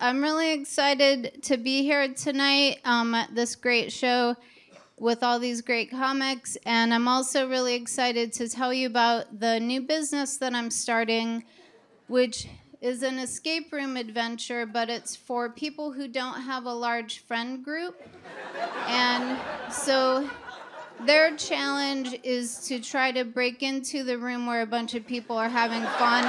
I'm really excited to be here tonight at this great show with all these great comics, and I'm also really excited to tell you about the new business that I'm starting, which is an escape room adventure, but it's for people who don't have a large friend group. And so their challenge is to try to break into the room where a bunch of people are having fun.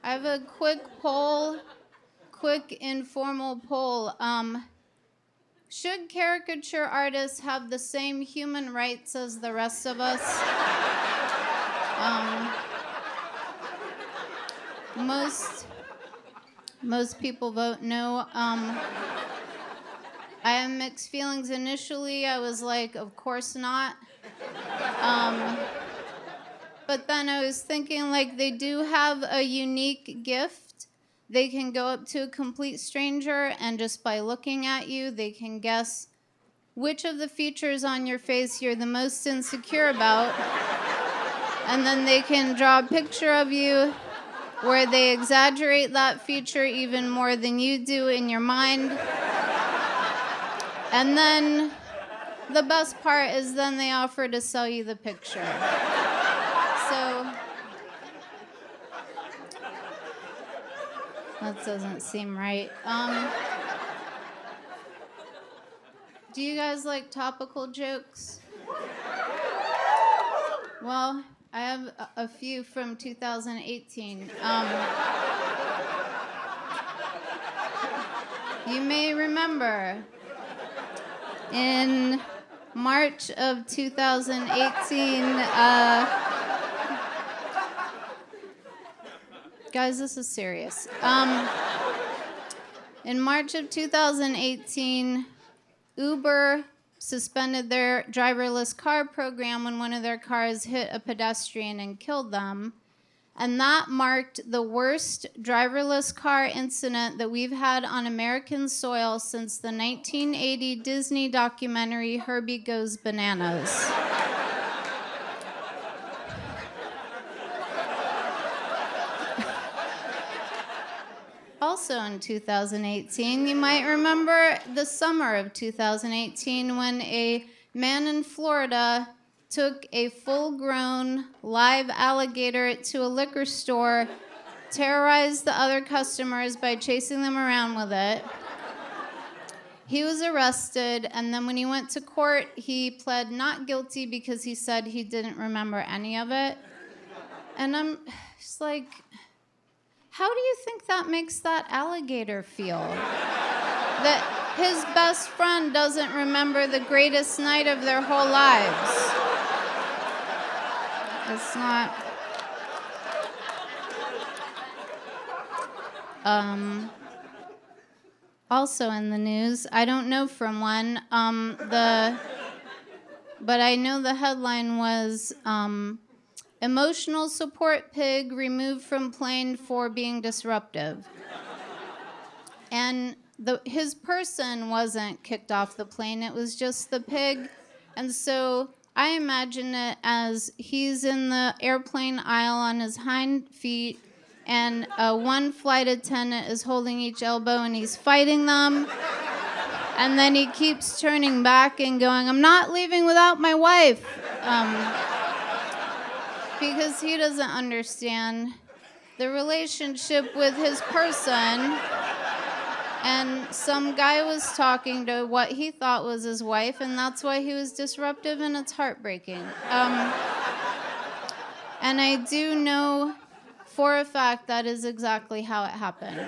I have a quick informal poll. Should caricature artists have the same human rights as the rest of us? Most people vote no. I have mixed feelings. Initially, I was like, of course not. But then I was thinking, like, they do have a unique gift. They can go up to a complete stranger, and just by looking at you, they can guess which of the features on your face you're the most insecure about. And then they can draw a picture of you where they exaggerate that feature even more than you do in your mind. And then the best part is then they offer to sell you the picture. So that doesn't seem right. Do you guys like topical jokes? Well, I have a few from 2018. You may remember in March of 2018, guys, this is serious. In March of 2018, Uber suspended their driverless car program when one of their cars hit a pedestrian and killed them. And that marked the worst driverless car incident that we've had on American soil since the 1980 Disney documentary Herbie Goes Bananas. Also in 2018, you might remember the summer of 2018 when a man in Florida took a full-grown live alligator to a liquor store, terrorized the other customers by chasing them around with it. He was arrested, and then when he went to court, he pled not guilty because he said he didn't remember any of it. And I'm just like, how do you think that makes that alligator feel? That his best friend doesn't remember the greatest night of their whole lives. It's not. Also in the news, I don't know from when, but I know the headline was, emotional support pig removed from plane for being disruptive. And his person wasn't kicked off the plane, it was just the pig. And so I imagine it as he's in the airplane aisle on his hind feet, and one flight attendant is holding each elbow and he's fighting them. And then he keeps turning back and going, "I'm not leaving without my wife." Because he doesn't understand the relationship with his person. And some guy was talking to what he thought was his wife, and that's why he was disruptive, and it's heartbreaking. And I do know for a fact that is exactly how it happened.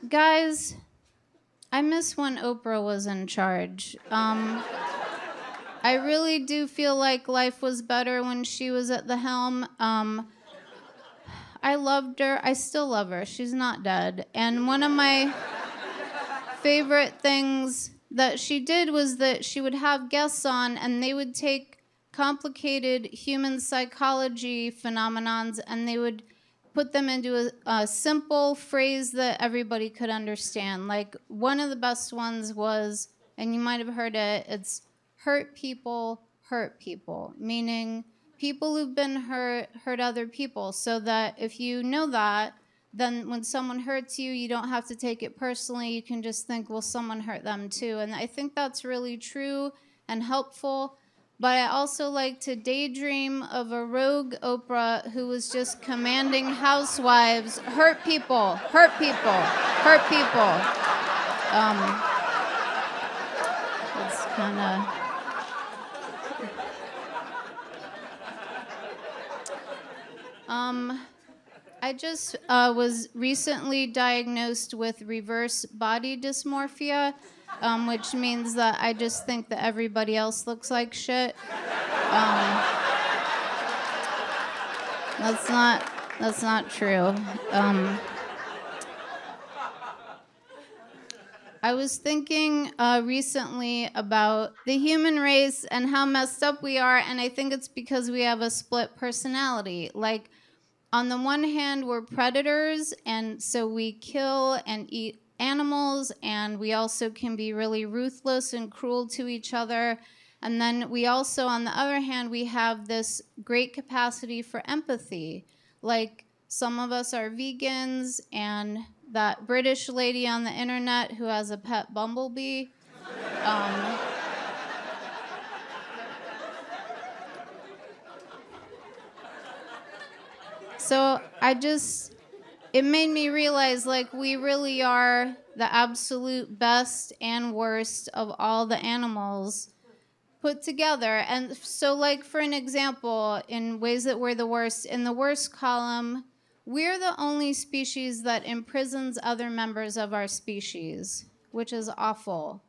Guys, I miss when Oprah was in charge. I really do feel like life was better when she was at the helm. I loved her. I still love her. She's not dead. And one of my favorite things that she did was that she would have guests on, and they would take complicated human psychology phenomenons and they would put them into a simple phrase that everybody could understand. Like, one of the best ones was, and you might have heard it. It's hurt people, meaning people who've been hurt other people. So that if you know that, then when someone hurts you, you don't have to take it personally. You can just think, well, someone hurt them too. And I think that's really true and helpful. But I also like to daydream of a rogue Oprah who was just commanding housewives, hurt people, hurt people, hurt people. It's kind of... I just was recently diagnosed with reverse body dysmorphia, which means that I just think that everybody else looks like shit. That's not true. I was thinking recently about the human race and how messed up we are, and I think it's because we have a split personality. Like, on the one hand, we're predators, and so we kill and eat animals, and we also can be really ruthless and cruel to each other. And then we also, on the other hand, we have this great capacity for empathy. Like, some of us are vegans, and that British lady on the internet who has a pet bumblebee. So it made me realize, like, we really are the absolute best and worst of all the animals put together. And so, like, for an example, in ways that we're the worst, in the worst column, we're the only species that imprisons other members of our species, which is awful.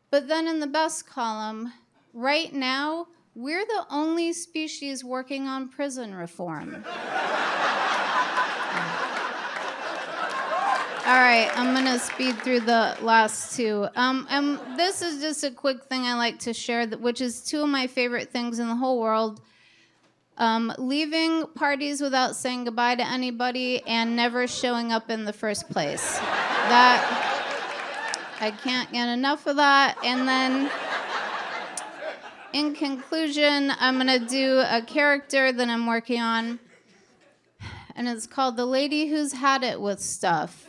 But then in the best column, right now, we're the only species working on prison reform. All right, I'm going to speed through the last two. And this is just a quick thing I like to share, which is two of my favorite things in the whole world. Leaving parties without saying goodbye to anybody and never showing up in the first place. I can't get enough of that. And then, in conclusion, I'm going to do a character that I'm working on, and it's called The Lady Who's Had It With Stuff.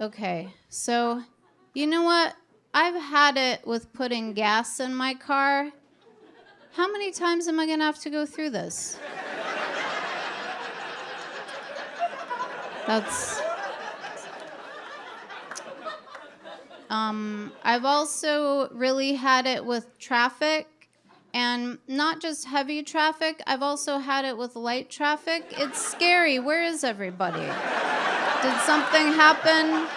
Okay, so you know what? I've had it with putting gas in my car. How many times am I going to have to go through this? I've also really had it with traffic, and not just heavy traffic. I've also had it with light traffic. It's scary. Where is everybody? Did something happen?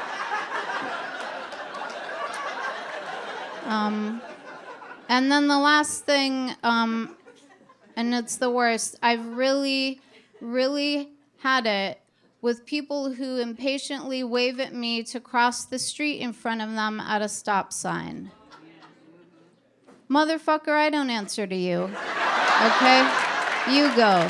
And then the last thing, and it's the worst, I've really, really had it with people who impatiently wave at me to cross the street in front of them at a stop sign. Motherfucker, I don't answer to you. Okay? You go.